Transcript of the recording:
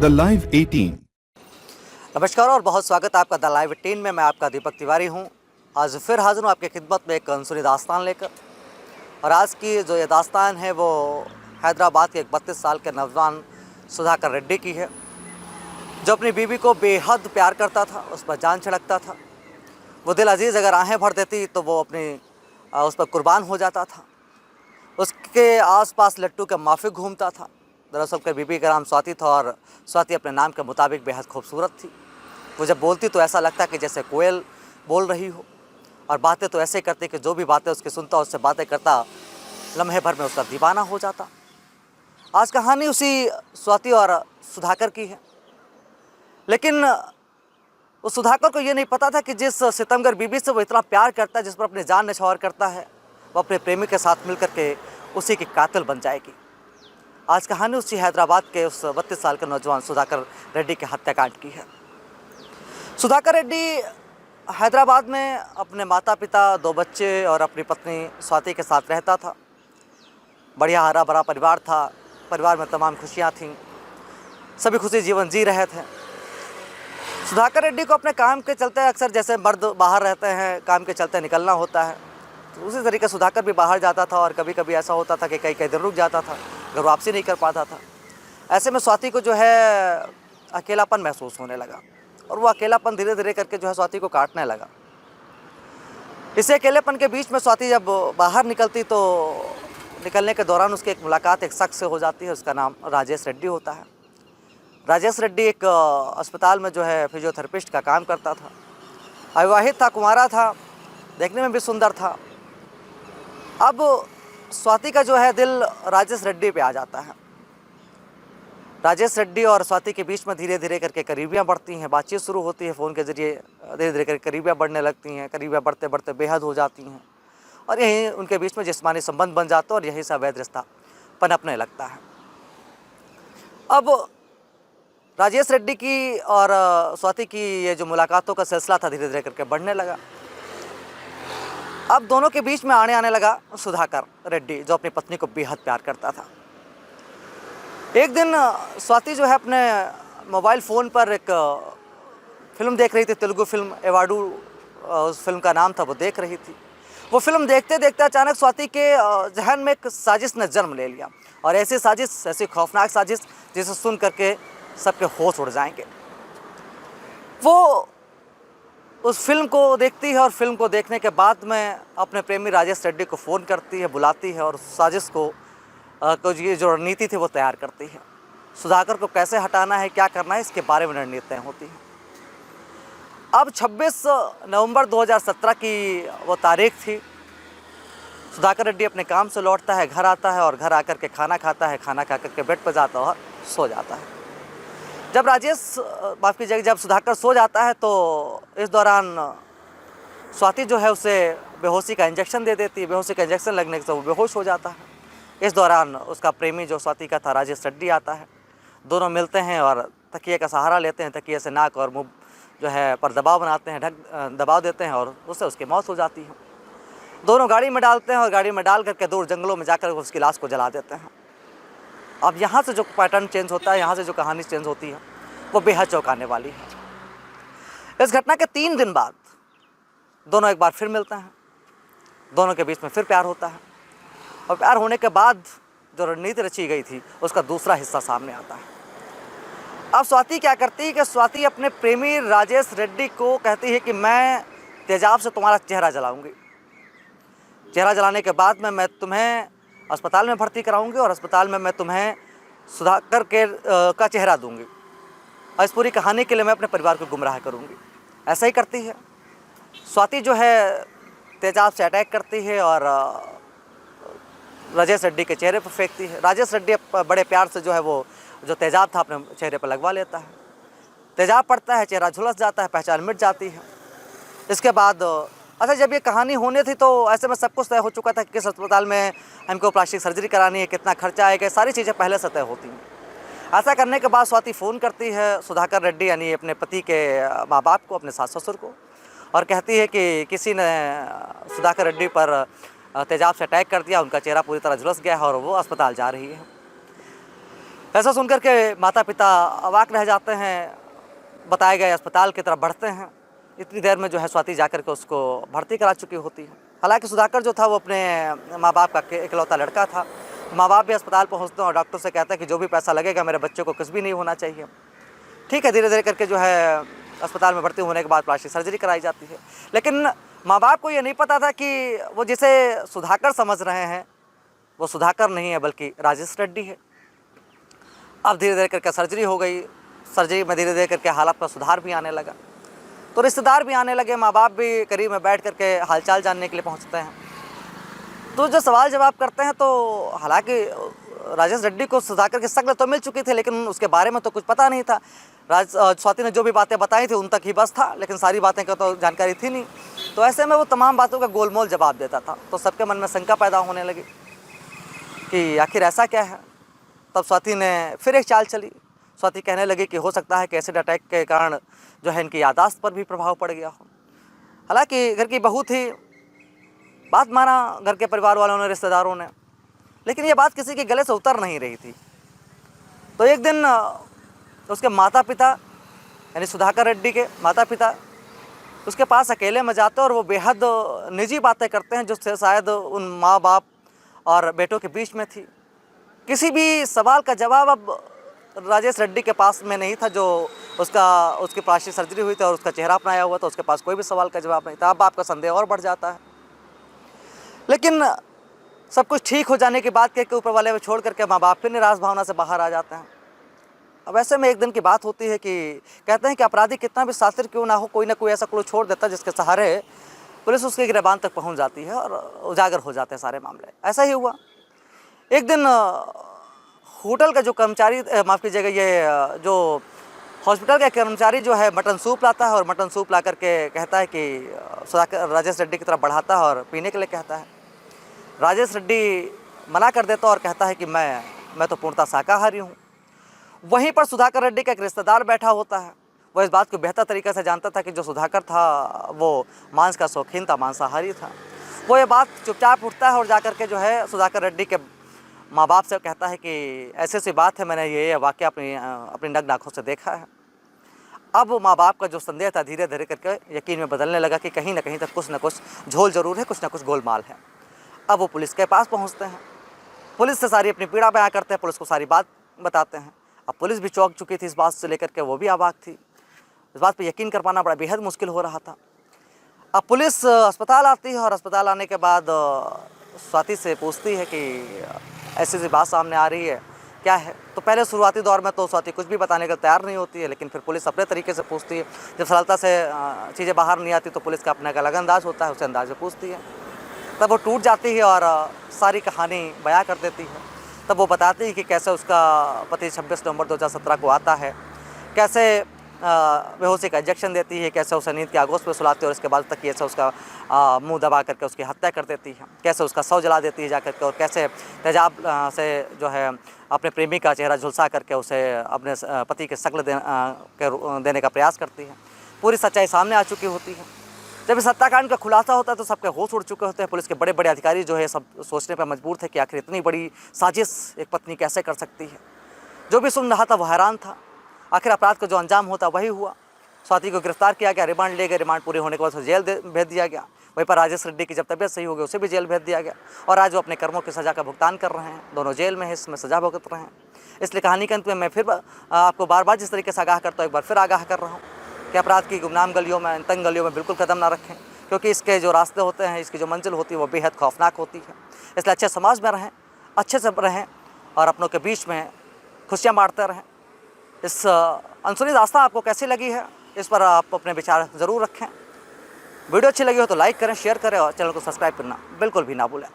The live 18। नमस्कार और बहुत स्वागत है आपका द लाइव 18 में। मैं आपका दीपक तिवारी हूं। आज फिर हाजिर हूं आपकी खिदमत में एक अनसुनी दास्तान लेकर। और आज की जो ये दास्तान है वो हैदराबाद के एक 32 साल के नौजवान सुधाकर रेड्डी की है, जो अपनी बीवी को बेहद प्यार करता था, उस पर जान छिड़कता था। वो दिल अजीज़ अगर आहें भर देती तो वो अपनी उस पर कुर्बान हो जाता था। उसके आसपास लट्टू के माफिक घूमता था। दरअसल उसकी बीबी का नाम स्वाति था और स्वाति अपने नाम के मुताबिक बेहद खूबसूरत थी। वो जब बोलती तो ऐसा लगता कि जैसे कोयल बोल रही हो, और बातें तो ऐसे करती कि जो भी बातें उसकी सुनता, उससे बातें करता, लम्हे भर में उसका दीवाना हो जाता। आज कहानी उसी स्वाति और सुधाकर की है। लेकिन उस सुधाकर को ये नहीं पता था कि जिस सितमगर बीबी से वो इतना प्यार करता है, जिस पर अपनी जान न्यौछावर करता है, वो अपने प्रेमी के साथ मिलकर के उसी की कातिल बन जाएगी। आज कहानी उसी हैदराबाद के उस 32 साल के नौजवान सुधाकर रेड्डी के हत्याकांड की है। सुधाकर रेड्डी हैदराबाद में अपने माता पिता, 2 बच्चे और अपनी पत्नी स्वाति के साथ रहता था। बढ़िया हरा भरा परिवार था। परिवार में तमाम खुशियाँ थीं, सभी खुशी जीवन जी रहे थे। सुधाकर रेड्डी को अपने काम के चलते, अक्सर जैसे मर्द बाहर रहते हैं, काम के चलते निकलना होता है, तो उसी तरीके सुधाकर भी बाहर जाता था। और कभी कभी ऐसा होता था कि कई दिन रुक जाता था, घर वापसी नहीं कर पाता था। ऐसे में स्वाति को जो है अकेलापन महसूस होने लगा, और वो अकेलापन धीरे धीरे करके जो है स्वाति को काटने लगा। इसी अकेलेपन के बीच में स्वाति जब बाहर निकलती तो निकलने के दौरान उसकी एक मुलाकात एक शख्स से हो जाती है। उसका नाम राजेश रेड्डी होता है। राजेश रेड्डी एक अस्पताल में जो है फिजियोथेरेपिस्ट का काम करता था। अविवाहित था, कुंवारा था, देखने में भी सुंदर था। अब स्वाति का जो है दिल राजेश रेड्डी पे आ जाता है। राजेश रेड्डी और स्वाति के बीच में धीरे धीरे करके करीबियाँ बढ़ती हैं, बातचीत शुरू होती है फ़ोन के ज़रिए। धीरे धीरे करके करीबियाँ बढ़ने लगती हैं, करीबियाँ बढ़ते बढ़ते बेहद हो जाती हैं, और यहीं उनके बीच में जिस्मानी संबंध बन जाता है और यही सा अवैध रिश्ता पनपने लगता है। अब राजेश रेड्डी की और स्वाति की ये जो मुलाकातों का सिलसिला था धीरे धीरे करके बढ़ने लगा। अब दोनों के बीच में आने लगा सुधाकर रेड्डी, जो अपनी पत्नी को बेहद प्यार करता था। एक दिन स्वाति जो है अपने मोबाइल फ़ोन पर एक फ़िल्म देख रही थी, तेलुगु फिल्म एवाडू उस फिल्म का नाम था, वो देख रही थी। वो फिल्म देखते देखते अचानक स्वाति के जहन में एक साजिश ने जन्म ले लिया, और ऐसी साजिश, ऐसी खौफनाक साजिश जिसे सुन करके सबके होश उड़ जाएंगे। वो उस फिल्म को देखती है, और फिल्म को देखने के बाद में अपने प्रेमी राजेश रेड्डी को फ़ोन करती है, बुलाती है, और उस साजिश को ये जो रणनीति थी वो तैयार करती है। सुधाकर को कैसे हटाना है, क्या करना है, इसके बारे में रणनीति तय होती है। अब 26 नवंबर 2017 की वो तारीख थी। सुधाकर रेड्डी अपने काम से लौटता है, घर आता है, और घर आकर के खाना खाता है। खाना खा करके बेड पर जाता है और सो जाता है। जब सुधाकर सो जाता है तो इस दौरान स्वाति जो है उसे बेहोशी का इंजेक्शन दे देती है। बेहोशी का इंजेक्शन लगने से वो बेहोश हो जाता है। इस दौरान उसका प्रेमी जो स्वाति का था, राजेश रेड्डी, आता है। दोनों मिलते हैं और तकिए का सहारा लेते हैं। तकिए से नाक और मुंह जो है पर दबाव बनाते हैं, दबाव देते हैं, और उससे उसकी मौत हो जाती है। दोनों गाड़ी में डालते हैं, और गाड़ी में डाल करके दूर जंगलों में जाकर उसकी लाश को जला देते हैं। अब यहाँ से जो पैटर्न चेंज होता है, यहाँ से जो कहानी चेंज होती है, वो बेहद चौंकाने वाली है। इस घटना के 3 दिन बाद दोनों एक बार फिर मिलते हैं। दोनों के बीच में फिर प्यार होता है, और प्यार होने के बाद जो रणनीति रची गई थी उसका दूसरा हिस्सा सामने आता है। अब स्वाति क्या करती है कि स्वाति अपने प्रेमी राजेश रेड्डी को कहती है कि मैं तेजाब से तुम्हारा चेहरा जलाऊंगी। चेहरा जलाने के बाद में मैं तुम्हें अस्पताल में भर्ती कराऊंगी, और अस्पताल में मैं तुम्हें सुधाकर का चेहरा दूंगी, और इस पूरी कहानी के लिए मैं अपने परिवार को गुमराह करूंगी। ऐसा ही करती है स्वाति, जो है तेजाब से अटैक करती है और राजेश रेड्डी के चेहरे पर फेंकती है। राजेश रेड्डी बड़े प्यार से जो है वो जो तेजाब था अपने चेहरे पर लगवा लेता है। तेजाब पड़ता है, चेहरा झुलस जाता है, पहचान मिट जाती है। इसके बाद अच्छा, जब ये कहानी होनी थी तो ऐसे में सब कुछ तय हो चुका था कि किस अस्पताल में हमको प्लास्टिक सर्जरी करानी है, कितना खर्चा आएगा, सारी चीज़ें पहले से तय होती हैं। ऐसा करने के बाद स्वाति फ़ोन करती है सुधाकर रेड्डी यानी अपने पति के माँ बाप को, अपने सास ससुर को, और कहती है कि किसी ने सुधाकर रेड्डी पर तेजाब से अटैक कर दिया, उनका चेहरा पूरी तरह झुलस गया है और वो अस्पताल जा रही है। ऐसा सुनकर के माता पिता अवाक रह जाते हैं। बताए गए अस्पताल की तरफ बढ़ते हैं। इतनी देर में जो है स्वाति जाकर के उसको भर्ती करा चुकी होती है। हालांकि सुधाकर जो था वो अपने माँ बाप का इकलौता लड़का था। माँ बाप भी अस्पताल पहुँचते हैं और डॉक्टर से कहते हैं कि जो भी पैसा लगेगा मेरे बच्चे को कुछ भी नहीं होना चाहिए। ठीक है, धीरे धीरे करके जो है अस्पताल में भर्ती होने के बाद प्लास्टिक सर्जरी कराई जाती है। लेकिन माँ बाप को ये नहीं पता था कि वो जिसे सुधाकर समझ रहे हैं वो सुधाकर नहीं है बल्कि राजेश रेड्डी है। अब धीरे धीरे करके सर्जरी हो गई। सर्जरी में धीरे धीरे करके हालात में सुधार भी आने लगा, तो रिश्तेदार भी आने लगे। माँ बाप भी करीब में बैठ करके हालचाल जानने के लिए पहुँचते हैं। तो जो सवाल जवाब करते हैं, तो हालांकि राजेश रेड्डी को सुधाकर की शक्ल तो मिल चुकी थी, लेकिन उसके बारे में तो कुछ पता नहीं था। स्वाति ने जो भी बातें बताई थी उन तक ही बस था, लेकिन सारी बातें का तो जानकारी थी नहीं। तो ऐसे में वो तमाम बातों का गोलमोल जवाब देता था। तो सबके मन में शंका पैदा होने लगी कि आखिर ऐसा क्या है। तब स्वाति ने फिर एक चाल चली। स्वाति कहने लगी कि हो सकता है कि एसिड अटैक के कारण जो है इनकी याददाश्त पर भी प्रभाव पड़ गया हो। हालांकि घर की बहू थी, बात माना घर के परिवार वालों ने, रिश्तेदारों ने, लेकिन ये बात किसी के गले से उतर नहीं रही थी। तो एक दिन उसके माता पिता यानी सुधाकर रेड्डी के माता पिता उसके पास अकेले में जाते और वो बेहद निजी बातें करते हैं जो शायद उन माँ बाप और बेटों के बीच में थी। किसी भी सवाल का जवाब अब राजेश रेड्डी के पास में नहीं था। जो उसकी प्लास्टिक सर्जरी हुई थी और उसका चेहरा अपनाया हुआ था, उसके पास कोई भी सवाल का जवाब नहीं था। अब आपका संदेह और बढ़ जाता है। लेकिन सब कुछ ठीक हो जाने की बात कह के ऊपर वाले में छोड़ करके माँ बाप फिर निराश भावना से बाहर आ जाते हैं। अब ऐसे में एक दिन की बात होती है कि कहते हैं कि अपराधी कितना भी शातिर क्यों ना हो, कोई ना कोई ऐसा क्लू छोड़ देता है जिसके सहारे पुलिस उसके गिरबान तक पहुंच जाती है और उजागर हो जाते हैं सारे मामले। ऐसा ही हुआ। एक दिन होटल का जो कर्मचारी, माफ़ कीजिएगा, ये जो हॉस्पिटल का कर्मचारी जो है मटन सूप लाता है और मटन सूप ला करके कहता है कि राजेश रेड्डी की तरफ बढ़ाता है और पीने के लिए कहता है। राजेश रेड्डी मना कर देता और कहता है कि मैं तो पूर्णतः शाकाहारी हूँ। वहीं पर सुधाकर रेड्डी का एक रिश्तेदार बैठा होता है। वह इस बात को बेहतर तरीके से जानता था कि जो सुधाकर था वो मांस का शौकीन था, मांसाहारी था। वो ये बात चुपचाप उठता है और जाकर के जो है सुधाकर रेड्डी के माँ बाप से कहता है कि ऐसी सी बात है, मैंने ये वाक़या अपनी नग्न आँखों से देखा है। अब माँ बाप का जो संदेह था धीरे धीरे करके यकीन में बदलने लगा कि कहीं ना कहीं तक कुछ ना कुछ झोल ज़रूर है, कुछ ना कुछ गोलमाल है। अब वो पुलिस के पास पहुँचते हैं। पुलिस से सारी अपनी पीड़ा बयां करते हैं, पुलिस को सारी बात बताते हैं। अब पुलिस भी चौंक चुकी थी इस बात से लेकर के, वो भी अवाक थी। इस बात पे यकीन कर पाना बड़ा बेहद मुश्किल हो रहा था। अब पुलिस अस्पताल आती है और अस्पताल आने के बाद स्वाति से पूछती है कि ऐसी सी बात सामने आ रही है, क्या है। तो पहले शुरुआती दौर में तो स्वाति कुछ भी बताने का तैयार नहीं होती है, लेकिन फिर पुलिस अपने तरीके से पूछती है। जब सरलता से चीज़ें बाहर नहीं आती तो पुलिस का अपना एक अलग अंदाज़ होता है, उस अंदाज में पूछती है। तब वो टूट जाती है और सारी कहानी बयां कर देती है। तब वो बताती है कि कैसे उसका पति 26 नवंबर 2017 को आता है, कैसे बेहोशी का इंजेक्शन देती है, कैसे उसे नींद के आगोश में सुलाती है और इसके बाद तक कैसे उसका मुंह दबा करके उसकी हत्या कर देती है, कैसे उसका शव जला देती है जाकर के, और कैसे तेजाब से जो है अपने प्रेमी का चेहरा झुलसा करके उसे अपने पति के शक्ल देने का प्रयास करती है। पूरी सच्चाई सामने आ चुकी होती है। जब इस हत्याकांड का खुलासा होता है तो सबके होश उड़ चुके होते हैं। पुलिस के बड़े बड़े अधिकारी जो है सब सोचने पर मजबूर थे कि आखिर इतनी बड़ी साजिश एक पत्नी कैसे कर सकती है। जो भी सुन रहा था वो हैरान था। आखिर अपराध का जो अंजाम होता वही हुआ। स्वाति को गिरफ्तार किया गया, रिमांड ले गए। रिमांड पूरे होने के बाद उसे जेल भेज दिया गया। वहीं पर राजेश रेड्डी की जब तबीयत सही हो गई उसे भी जेल भेज दिया गया और आज वो अपने कर्मों की सज़ा का भुगतान कर रहे हैं। दोनों जेल में है, इसमें सज़ा भुगत रहे हैं। इसलिए कहानी के अंत में मैं फिर आपको बार बार जिस तरीके से आगाह करता हूँ, एक बार फिर आगाह कर रहा हूँ कि अपराध की गुमनाम गलियों में, तंग गलियों में बिल्कुल कदम ना रखें, क्योंकि इसके जो रास्ते होते हैं, इसकी जो मंजिल होती है वो बेहद खौफनाक होती है। इसलिए अच्छे समाज में रहें, अच्छे से रहें और अपनों के बीच में खुशियाँ बांटते रहें। इस अनसुनी दास्तां आपको कैसी लगी है, इस पर आप अपने विचार ज़रूर रखें। वीडियो अच्छी लगी हो तो लाइक करें, शेयर करें और चैनल को सब्सक्राइब करना बिल्कुल भी ना भूलें।